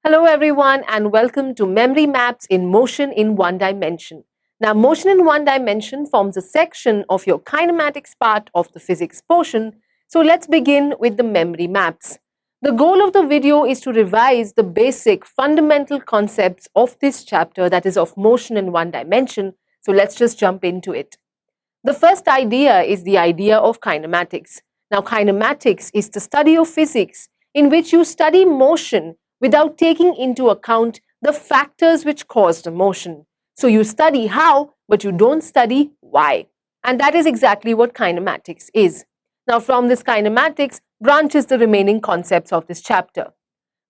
Hello everyone and welcome to Memory Maps in Motion in One Dimension. Now, motion in one dimension forms a section of your kinematics part of the physics portion. So let's begin with the memory maps. The goal of the video is to revise the basic fundamental concepts of this chapter, that is of motion in one dimension. So let's just jump into it. The first idea is the idea of kinematics. Now, kinematics is the study of physics in which you study motion without taking into account the factors which cause the motion. So you study how, but you don't study why. And that is exactly what kinematics is. Now, from this kinematics branches the remaining concepts of this chapter.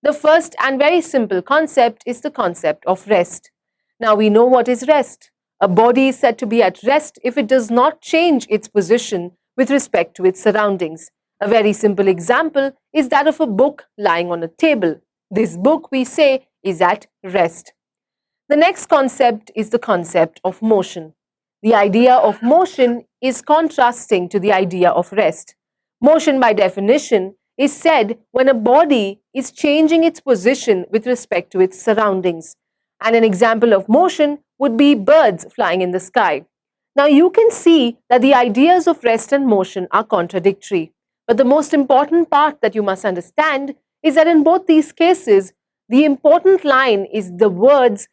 The first and very simple concept is the concept of rest. Now, we know what is rest. A body is said to be at rest if it does not change its position with respect to its surroundings. A very simple example is that of a book lying on a table. This book, we say, is at rest. The next concept is the concept of motion. The idea of motion is contrasting to the idea of rest. Motion, by definition, is said when a body is changing its position with respect to its surroundings. And an example of motion would be birds flying in the sky. Now, you can see that the ideas of rest and motion are contradictory. But the most important part that you must understand is that in both these cases, the important line is the words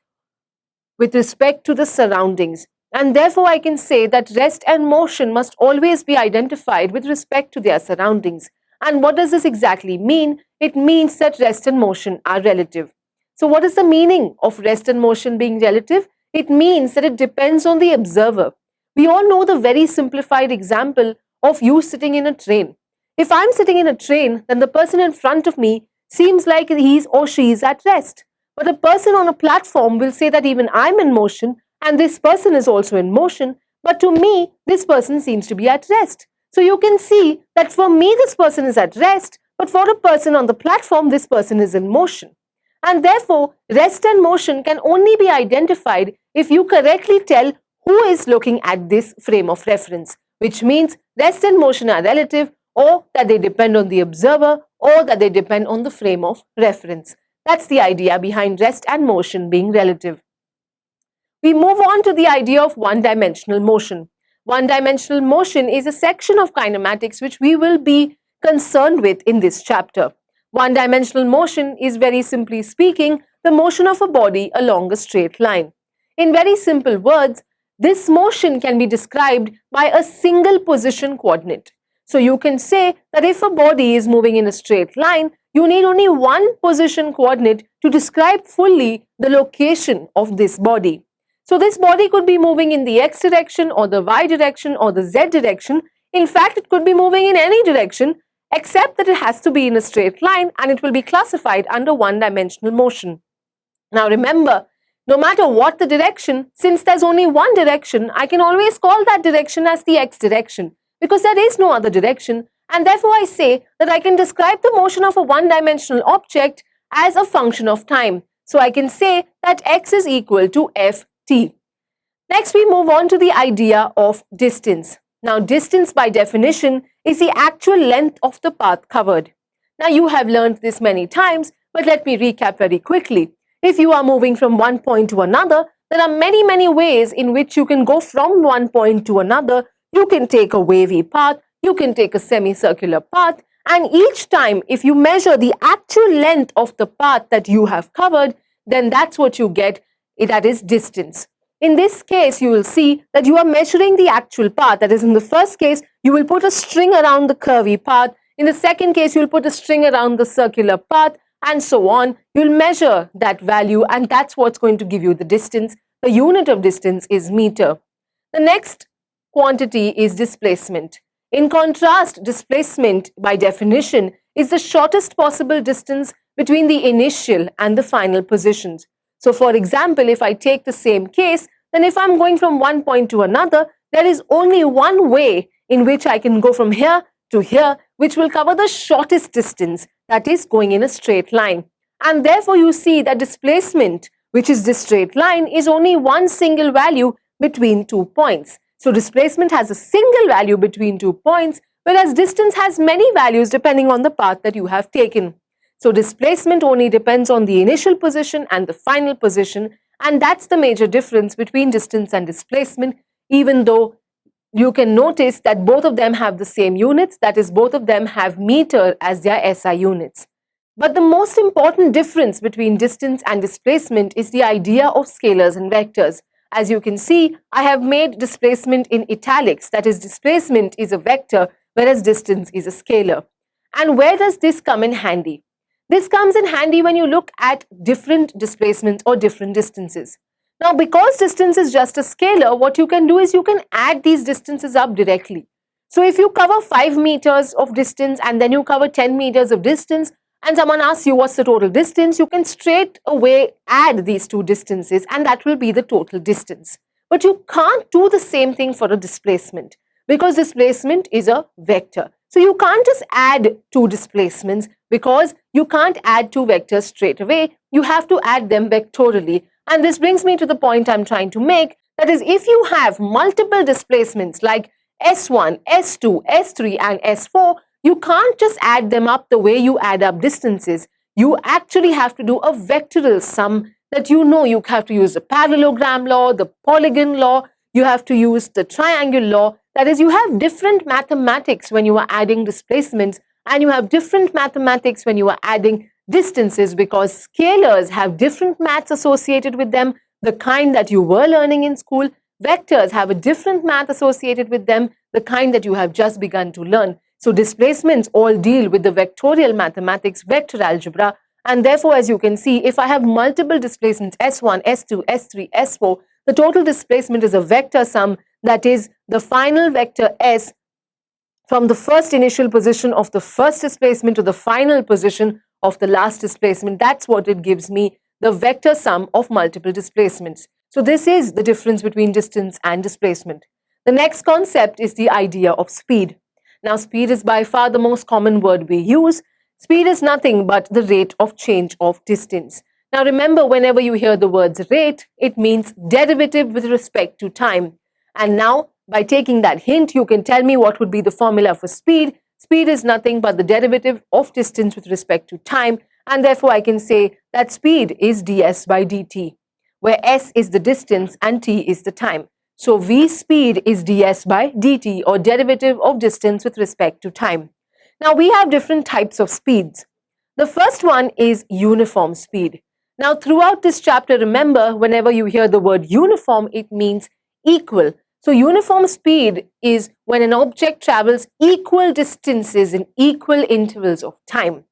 with respect to the surroundings. And therefore, I can say that rest and motion must always be identified with respect to their surroundings. And what does this exactly mean? It means that rest and motion are relative. So what is the meaning of rest and motion being relative? It means that it depends on the observer. We all know the very simplified example of you sitting in a train. If I'm sitting in a train, then the person in front of me seems like he or she is at rest. But a person on a platform will say that even I'm in motion and this person is also in motion. But to me, this person seems to be at rest. So you can see that for me, this person is at rest, but for a person on the platform, this person is in motion. And therefore, rest and motion can only be identified if you correctly tell who is looking at this frame of reference, which means rest and motion are relative, or that they depend on the observer, or that they depend on the frame of reference. That's the idea behind rest and motion being relative. We move on to the idea of one-dimensional motion. One-dimensional motion is a section of kinematics which we will be concerned with in this chapter. One-dimensional motion is, very simply speaking, the motion of a body along a straight line. In very simple words, this motion can be described by a single position coordinate. So you can say that if a body is moving in a straight line, you need only one position coordinate to describe fully the location of this body. So this body could be moving in the x direction or the y direction or the z direction. In fact, it could be moving in any direction except that it has to be in a straight line and it will be classified under one-dimensional motion. Now remember, no matter what the direction, since there's only one direction, I can always call that direction as the x direction because there is no other direction, and therefore I say that I can describe the motion of a one-dimensional object as a function of time. So I can say that x is equal to ft. Next, we move on to the idea of distance. Now, distance by definition is the actual length of the path covered. Now, you have learned this many times, but let me recap very quickly. If you are moving from one point to another, there are many ways in which you can go from one point to another. You can take a wavy path, you can take a semicircular path, and each time if you measure the actual length of the path that you have covered, then that's what you get, that is distance. In this case, you will see that you are measuring the actual path. That is, in the first case, you will put a string around the curvy path. In the second case, you will put a string around the circular path, and so on. You'll measure that value, and that's what's going to give you the distance. The unit of distance is meter. The next quantity is displacement. In contrast, displacement by definition is the shortest possible distance between the initial and the final positions. So for example, if I take the same case, then if I'm going from one point to another, there is only one way in which I can go from here to here, which will cover the shortest distance, that is going in a straight line. And therefore you see that displacement, which is this straight line, is only one single value between 2 points. So displacement has a single value between 2 points, whereas distance has many values depending on the path that you have taken. So displacement only depends on the initial position and the final position, and that's the major difference between distance and displacement, even though you can notice that both of them have the same units, that is, both of them have meter as their SI units. But the most important difference between distance and displacement is the idea of scalars and vectors. As you can see, I have made displacement in italics, that is, displacement is a vector, whereas distance is a scalar. And where does this come in handy? This comes in handy when you look at different displacements or different distances. Now, because distance is just a scalar, what you can do is you can add these distances up directly. So if you cover 5 meters of distance and then you cover 10 meters of distance, and someone asks you what's the total distance, you can straight away add these two distances and that will be the total distance. But you can't do the same thing for a displacement because displacement is a vector. So you can't just add two displacements because you can't add two vectors straight away. You have to add them vectorially. And this brings me to the point I'm trying to make. That is, if you have multiple displacements like S1, S2, S3 and S4, you can't just add them up the way you add up distances. You actually have to do a vectorial sum that you have to use the parallelogram law, the polygon law, you have to use the triangle law. That is, you have different mathematics when you are adding displacements and you have different mathematics when you are adding distances because scalars have different maths associated with them, the kind that you were learning in school. Vectors have a different math associated with them, the kind that you have just begun to learn. So displacements all deal with the vectorial mathematics, vector algebra, and therefore, as you can see, if I have multiple displacements S1, S2, S3, S4, the total displacement is a vector sum, that is the final vector S from the first initial position of the first displacement to the final position of the last displacement. That's what it gives me, the vector sum of multiple displacements. So this is the difference between distance and displacement. The next concept is the idea of speed. Now, speed is by far the most common word we use. Speed is nothing but the rate of change of distance. Now, remember, whenever you hear the words rate, it means derivative with respect to time. And now, by taking that hint, you can tell me what would be the formula for speed. Speed is nothing but the derivative of distance with respect to time. And therefore, I can say that speed is ds by dt, where s is the distance and t is the time. So v speed is ds by dt, or derivative of distance with respect to time. Now we have different types of speeds. The first one is uniform speed. Now throughout this chapter, remember, whenever you hear the word uniform, it means equal. So uniform speed is when an object travels equal distances in equal intervals of time.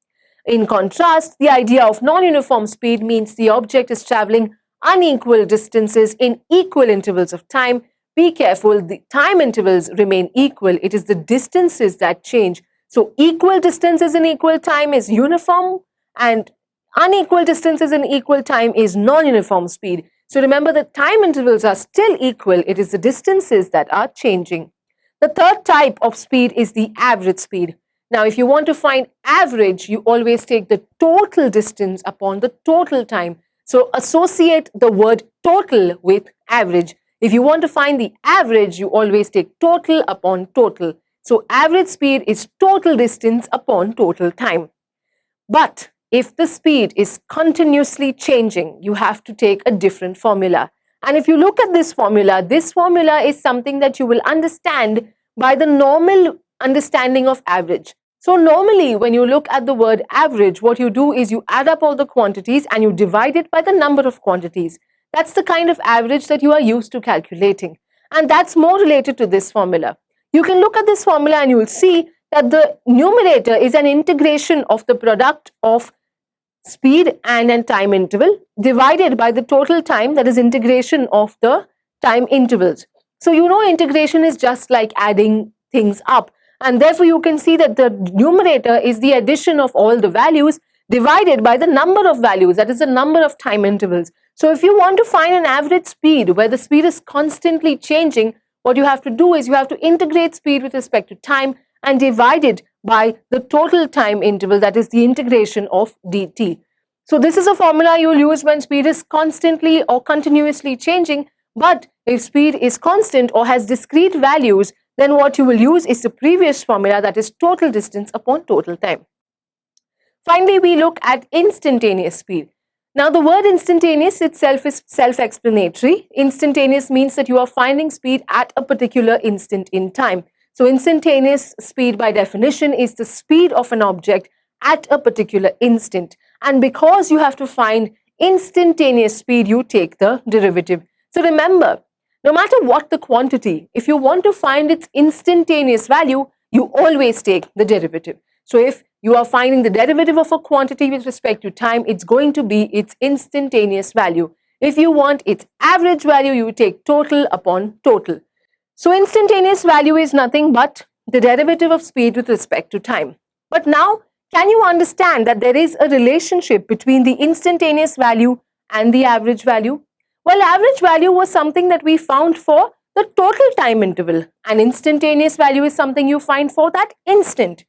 In contrast, the idea of non-uniform speed means the object is traveling unequal distances in equal intervals of time. Be careful, the time intervals remain equal. It is the distances that change. So equal distances in equal time is uniform and unequal distances in equal time is non-uniform speed. So remember, the time intervals are still equal. It is the distances that are changing. The third type of speed is the average speed. Now, if you want to find average, you always take the total distance upon the total time. So associate the word total with average. If you want to find the average, you always take total upon total. So average speed is total distance upon total time. But if the speed is continuously changing, you have to take a different formula. And if you look at this formula is something that you will understand by the normal understanding of average. So normally when you look at the word average, what you do is you add up all the quantities and you divide it by the number of quantities. That's the kind of average that you are used to calculating. And that's more related to this formula. You can look at this formula and you will see that the numerator is an integration of the product of speed and a time interval divided by the total time, that is integration of the time intervals. So you know, integration is just like adding things up. And therefore, you can see that the numerator is the addition of all the values divided by the number of values, that is the number of time intervals. So if you want to find an average speed where the speed is constantly changing, what you have to do is you have to integrate speed with respect to time and divide it by the total time interval, that is the integration of dt. So this is a formula you will use when speed is constantly or continuously changing. But if speed is constant or has discrete values, then what you will use is the previous formula, that is total distance upon total time. Finally, we look at instantaneous speed. Now, the word instantaneous itself is self-explanatory. Instantaneous means that you are finding speed at a particular instant in time. So, instantaneous speed by definition is the speed of an object at a particular instant. And because you have to find instantaneous speed, you take the derivative. So, remember, no matter what the quantity, if you want to find its instantaneous value, you always take the derivative. So, if you are finding the derivative of a quantity with respect to time, it's going to be its instantaneous value. If you want its average value, you take total upon total. So, instantaneous value is nothing but the derivative of speed with respect to time. But now, can you understand that there is a relationship between the instantaneous value and the average value? Well, average value was something that we found for the total time interval, and instantaneous value is something you find for that instant.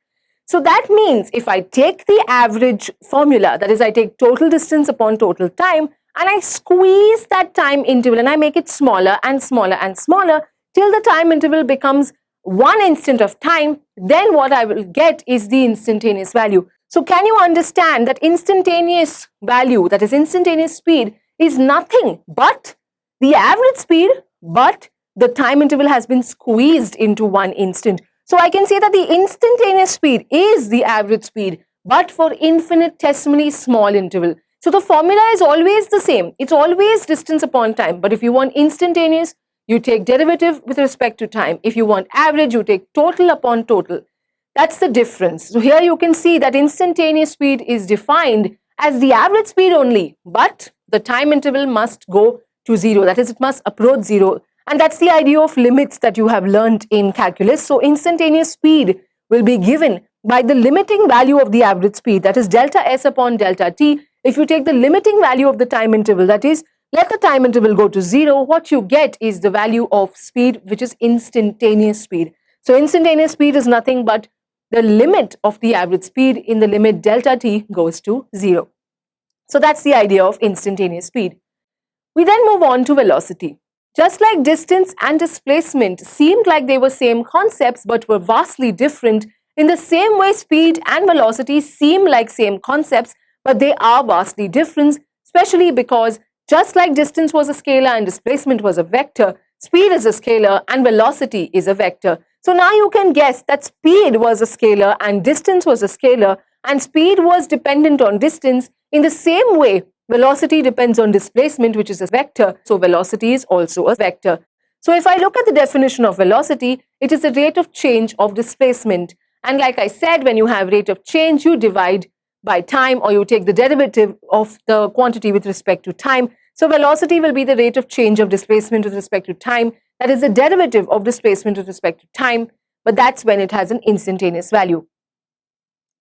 So that means if I take the average formula, that is, I take total distance upon total time, and I squeeze that time interval and I make it smaller and smaller and smaller till the time interval becomes 1 instant of time, then what I will get is the instantaneous value. So can you understand that instantaneous value, that is instantaneous speed, is nothing but the average speed, but the time interval has been squeezed into 1 instant. So I can say that the instantaneous speed is the average speed, but for infinitesimally small interval. So the formula is always the same. It's always distance upon time. But if you want instantaneous, you take derivative with respect to time. If you want average, you take total upon total. That's the difference. So here you can see that instantaneous speed is defined as the average speed only, but the time interval must go to 0. That is, it must approach 0. And that's the idea of limits that you have learned in calculus. So instantaneous speed will be given by the limiting value of the average speed, that is delta s upon delta t. If you take the limiting value of the time interval, that is, let the time interval go to 0, what you get is the value of speed, which is instantaneous speed. So instantaneous speed is nothing but the limit of the average speed in the limit delta t goes to 0. So that's the idea of instantaneous speed. We then move on to velocity. Just like distance and displacement seemed like they were same concepts but were vastly different, in the same way speed and velocity seem like same concepts but they are vastly different, especially because just like distance was a scalar and displacement was a vector, speed is a scalar and velocity is a vector. So now you can guess that speed was a scalar and distance was a scalar, and speed was dependent on distance. In the same way, velocity depends on displacement, which is a vector. So velocity is also a vector. So if I look at the definition of velocity, it is the rate of change of displacement. And like I said, when you have rate of change, you divide by time, or you take the derivative of the quantity with respect to time. So velocity will be the rate of change of displacement with respect to time. That is the derivative of displacement with respect to time, but that's when it has an instantaneous value.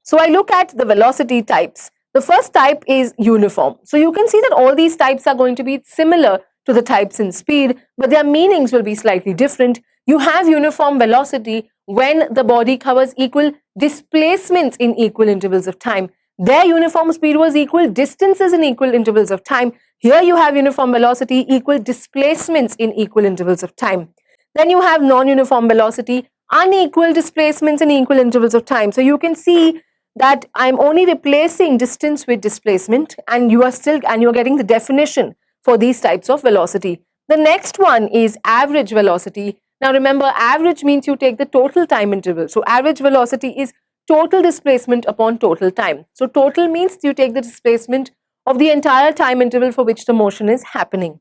So I look at the velocity types. The first type is uniform. So you can see that all these types are going to be similar to the types in speed, but their meanings will be slightly different. You have uniform velocity when the body covers equal displacements in equal intervals of time. Their uniform speed was equal distances in equal intervals of time. Here you have uniform velocity equal displacements in equal intervals of time. Then you have non-uniform velocity, unequal displacements in equal intervals of time. So you can see that I'm only replacing distance with displacement, and you are getting the definition for these types of velocity. The next one is average velocity. Now remember, average means you take the total time interval. So average velocity is total displacement upon total time. So total means you take the displacement of the entire time interval for which the motion is happening.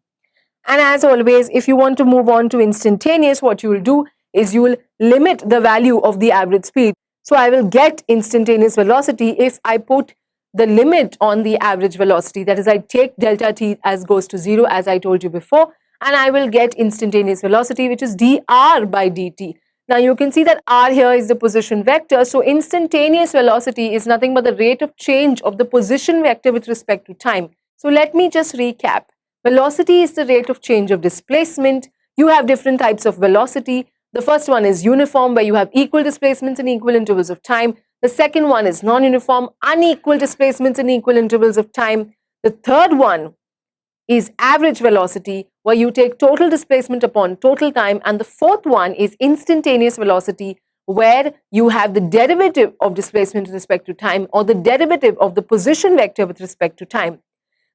And as always, if you want to move on to instantaneous, what you will do is you will limit the value of the average speed. So I will get instantaneous velocity if I put the limit on the average velocity. That is, I take delta t as goes to 0, as I told you before, and I will get instantaneous velocity, which is dr by dt. Now you can see that r here is the position vector. So instantaneous velocity is nothing but the rate of change of the position vector with respect to time. So let me just recap. Velocity is the rate of change of displacement. You have different types of velocity. The first one is uniform, where you have equal displacements in equal intervals of time. The second one is non-uniform, unequal displacements in equal intervals of time. The third one is average velocity, where you take total displacement upon total time. And the fourth one is instantaneous velocity, where you have the derivative of displacement with respect to time, or the derivative of the position vector with respect to time.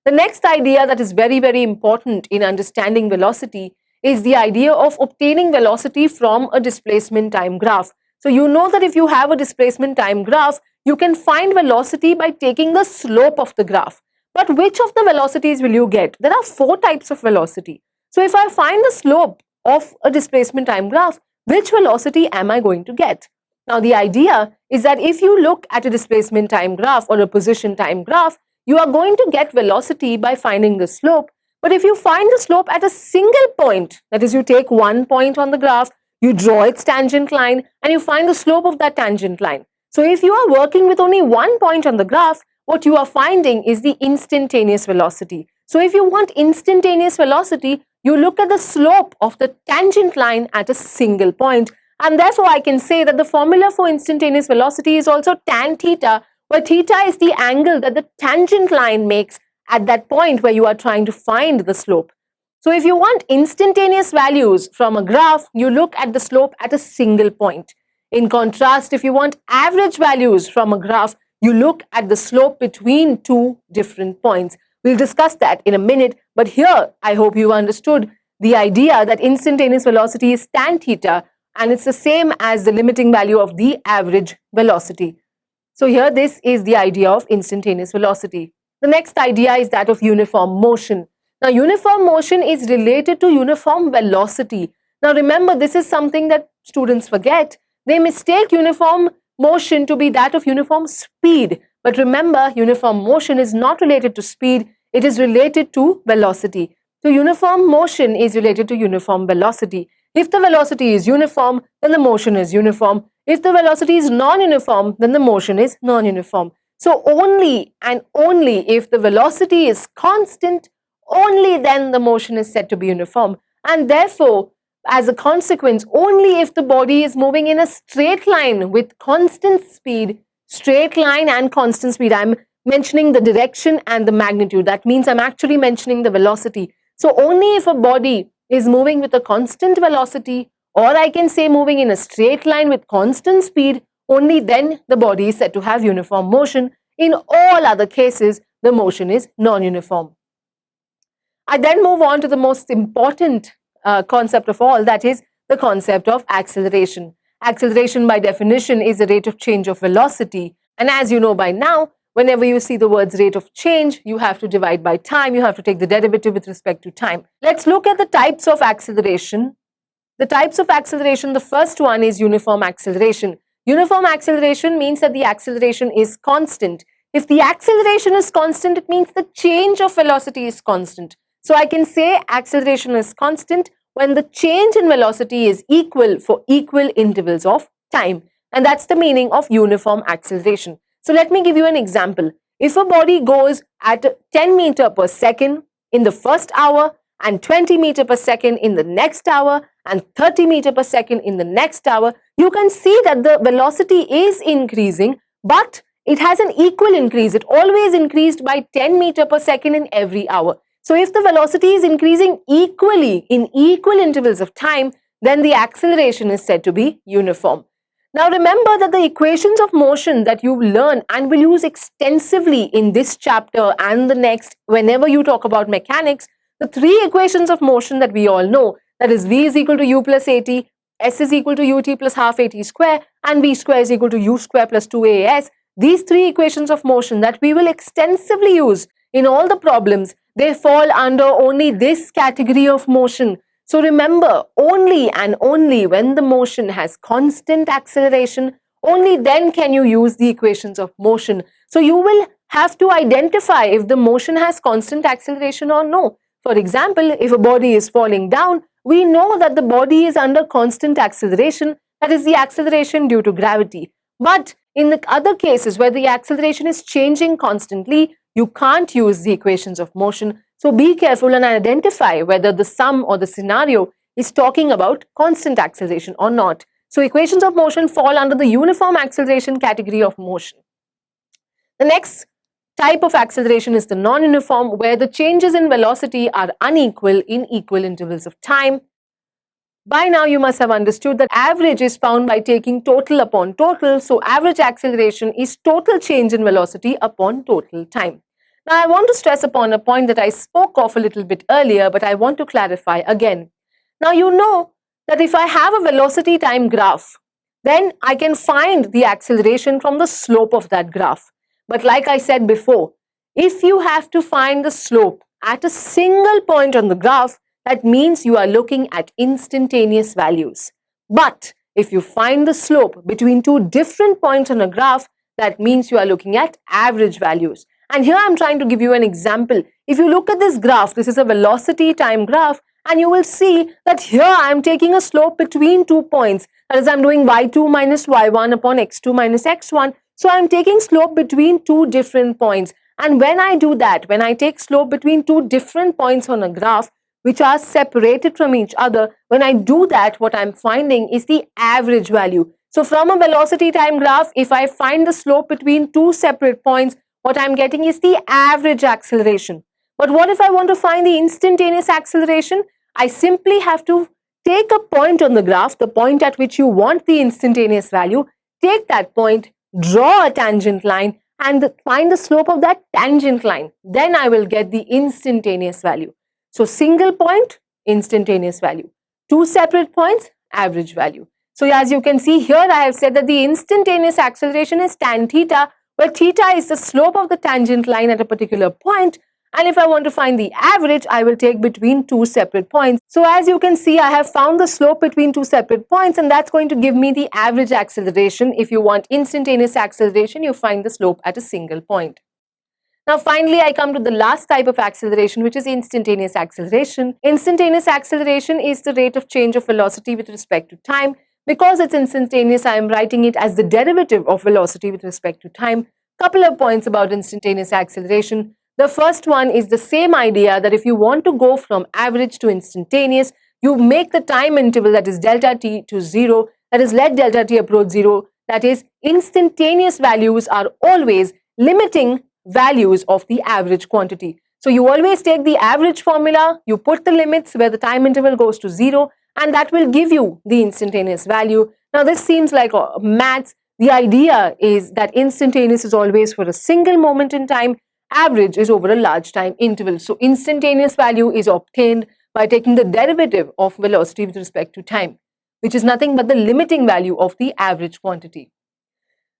The next idea that is very, very important in understanding velocity is the idea of obtaining velocity from a displacement time graph. So you know that if you have a displacement time graph, you can find velocity by taking the slope of the graph. But which of the velocities will you get? There are 4 types of velocity. So if I find the slope of a displacement time graph, which velocity am I going to get? Now the idea is that if you look at a displacement time graph or a position time graph, you are going to get velocity by finding the slope. But if you find the slope at a single point, that is, you take one point on the graph, you draw its tangent line, and you find the slope of that tangent line. So if you are working with only one point on the graph, what you are finding is the instantaneous velocity. So if you want instantaneous velocity, you look at the slope of the tangent line at a single point. And therefore, I can say that the formula for instantaneous velocity is also tan theta, where theta is the angle that the tangent line makes at that point where you are trying to find the slope. So if you want instantaneous values from a graph, you look at the slope at a single point. In contrast, if you want average values from a graph, you look at the slope between 2 different points. We'll discuss that in a minute, but here I hope you understood the idea that instantaneous velocity is tan theta, and it's the same as the limiting value of the average velocity. So here this is the idea of instantaneous velocity. The next idea is that of uniform motion. Now uniform motion is related to uniform velocity. Now remember, this is something that students forget. They mistake uniform motion to be that of uniform speed. But remember, uniform motion is not related to speed, it is related to velocity. So uniform motion is related to uniform velocity. If the velocity is uniform, then the motion is uniform. If the velocity is non-uniform, then the motion is non-uniform. So only and only if the velocity is constant, only then the motion is said to be uniform. And therefore, as a consequence, only if the body is moving in a straight line with constant speed, straight line and constant speed, I'm mentioning the direction and the magnitude. That means I'm actually mentioning the velocity. So only if a body is moving with a constant velocity, or I can say moving in a straight line with constant speed, only then the body is said to have uniform motion. In all other cases, the motion is non-uniform. I then move on to the most important concept of all, that is the concept of acceleration. Acceleration by definition is the rate of change of velocity. And as you know by now, whenever you see the words rate of change, you have to divide by time, you have to take the derivative with respect to time. Let's look at the types of acceleration. The types of acceleration, the first one is uniform acceleration. Uniform acceleration means that the acceleration is constant. If the acceleration is constant, it means the change of velocity is constant. So I can say acceleration is constant when the change in velocity is equal for equal intervals of time. And that's the meaning of uniform acceleration. So let me give you an example. If a body goes at 10 meters per second in the first hour, and 20 meters per second in the next hour, and 30 meters per second in the next hour, you can see that the velocity is increasing, but it has an equal increase. It always increased by 10 meters per second in every hour. So if the velocity is increasing equally in equal intervals of time, then the acceleration is said to be uniform. Now remember that the equations of motion that you learn and will use extensively in this chapter and the next, whenever you talk about mechanics, the 3 equations of motion that we all know, that is v is equal to u plus at, s is equal to ut plus half at square, and v square is equal to u square plus 2as. These 3 equations of motion that we will extensively use in all the problems, they fall under only this category of motion. So remember, only and only when the motion has constant acceleration, only then can you use the equations of motion. So you will have to identify if the motion has constant acceleration or no. For example, if a body is falling down, we know that the body is under constant acceleration, that is the acceleration due to gravity. But in the other cases where the acceleration is changing constantly, you can't use the equations of motion. So be careful and identify whether the sum or the scenario is talking about constant acceleration or not. So equations of motion fall under the uniform acceleration category of motion. The next type of acceleration is the non-uniform, where the changes in velocity are unequal in equal intervals of time. By now you must have understood that average is found by taking total upon total. So average acceleration is total change in velocity upon total time. Now I want to stress upon a point that I spoke of a little bit earlier, but I want to clarify again. Now you know that if I have a velocity time graph, then I can find the acceleration from the slope of that graph. But like I said before, if you have to find the slope at a single point on the graph, that means you are looking at instantaneous values. But if you find the slope between two different points on a graph, that means you are looking at average values. And here I'm trying to give you an example. If you look at this graph, this is a velocity time graph, and you will see that here I am taking a slope between 2 points. That is, I'm doing y2 minus y1 upon x2 minus x1. So I'm taking slope between two different points. And when I do that, when I take slope between two different points on a graph, which are separated from each other, when I do that, what I'm finding is the average value. So from a velocity time graph, if I find the slope between two separate points, what I'm getting is the average acceleration. But what if I want to find the instantaneous acceleration? I simply have to take a point on the graph, the point at which you want the instantaneous value, take that point, draw a tangent line, and find the slope of that tangent line. Then I will get the instantaneous value. So single point, instantaneous value. Two separate points, average value. So as you can see here, I have said that the instantaneous acceleration is tan theta, where theta is the slope of the tangent line at a particular point. And if I want to find the average, I will take between two separate points. So as you can see, I have found the slope between two separate points, and that's going to give me the average acceleration. If you want instantaneous acceleration, you find the slope at a single point. Now finally, I come to the last type of acceleration, which is instantaneous acceleration. Instantaneous acceleration is the rate of change of velocity with respect to time. Because it's instantaneous, I am writing it as the derivative of velocity with respect to time. Couple of points about instantaneous acceleration. The first one is the same idea that if you want to go from average to instantaneous, you make the time interval, that is delta t, to 0. That is, let delta t approach 0. That is, instantaneous values are always limiting values of the average quantity. So you always take the average formula, you put the limits where the time interval goes to 0, and that will give you the instantaneous value. Now this seems like maths. The idea is that instantaneous is always for a single moment in time, average is over a large time interval. So instantaneous value is obtained by taking the derivative of velocity with respect to time, which is nothing but the limiting value of the average quantity.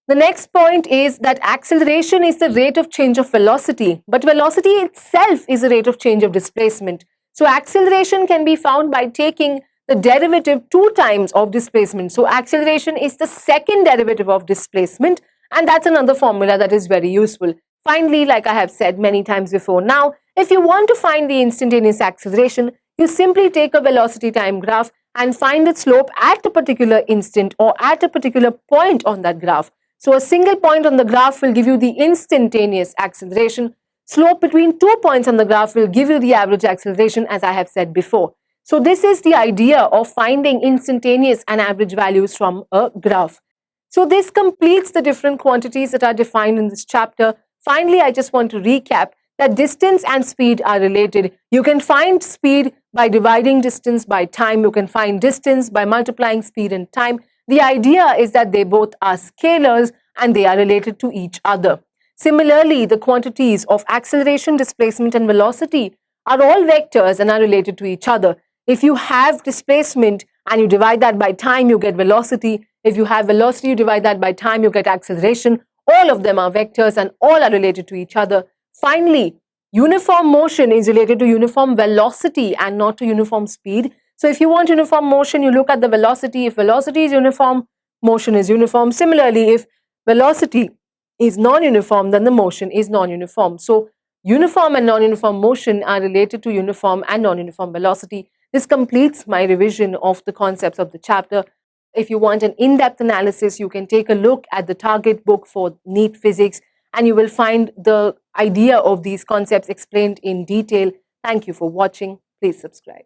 The next point is that acceleration is the rate of change of velocity, but velocity itself is a rate of change of displacement. So acceleration can be found by taking the derivative 2 times of displacement. So acceleration is the second derivative of displacement, and that's another formula that is very useful. Finally, like I have said many times before now, if you want to find the instantaneous acceleration, you simply take a velocity time graph and find its slope at a particular instant or at a particular point on that graph. So a single point on the graph will give you the instantaneous acceleration. Slope between 2 points on the graph will give you the average acceleration, as I have said before. So this is the idea of finding instantaneous and average values from a graph. So this completes the different quantities that are defined in this chapter. Finally, I just want to recap that distance and speed are related. You can find speed by dividing distance by time. You can find distance by multiplying speed and time. The idea is that they both are scalars and they are related to each other. Similarly, the quantities of acceleration, displacement, and velocity are all vectors and are related to each other. If you have displacement and you divide that by time, you get velocity. If you have velocity, you divide that by time, you get acceleration. All of them are vectors and all are related to each other. Finally, uniform motion is related to uniform velocity and not to uniform speed. So if you want uniform motion, you look at the velocity. If velocity is uniform, motion is uniform. Similarly, if velocity is non-uniform, then the motion is non-uniform. So uniform and non-uniform motion are related to uniform and non-uniform velocity. This completes my revision of the concepts of the chapter. If you want an in-depth analysis, you can take a look at the target book for NEET Physics, and you will find the idea of these concepts explained in detail. Thank you for watching. Please subscribe.